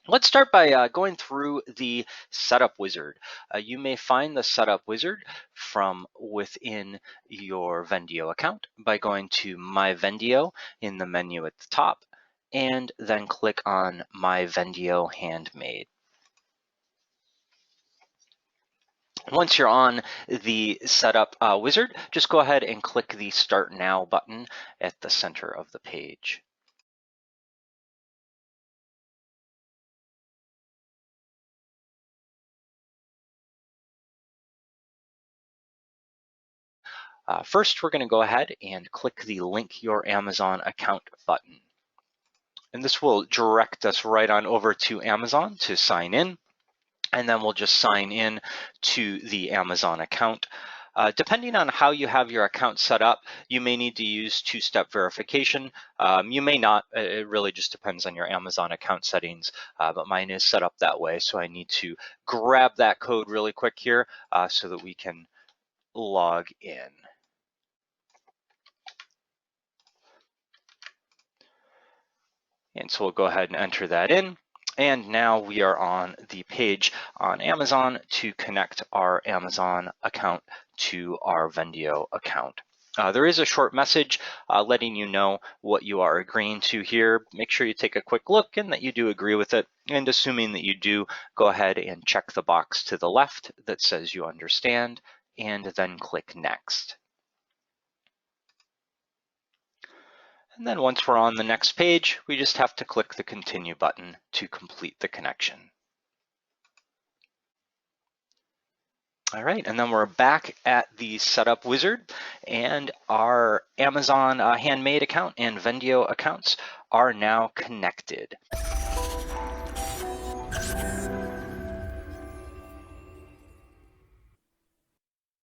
Let's start by going through the setup wizard. You may find the setup wizard from within your Vendio account by going to My Vendio in the menu at the top, and then click on My Vendio Handmade. Once you're on the setup wizard, just go ahead and click the Start Now button at the center of the page. First, we're going to go ahead and click the Link Your Amazon Account button. And this will direct us right on over to Amazon to sign in. And then we'll just sign in to the Amazon account. Depending on how you have your account set up, you may need to use two-step verification. You may not. It really just depends on your Amazon account settings, but mine is set up that way. So I need to grab that code really quick here so that we can log in. And so we'll go ahead and enter that in. And now we are on the page on Amazon to connect our Amazon account to our Vendio account. There is a short message letting you know what you are agreeing to here. Make sure you take a quick look and that you do agree with it. And assuming that you do, go ahead and check the box to the left that says you understand, and then click Next. And then once we're on the next page, we just have to click the Continue button to complete the connection. All right, and then we're back at the Setup Wizard, and our Amazon Handmade account and Vendio accounts are now connected.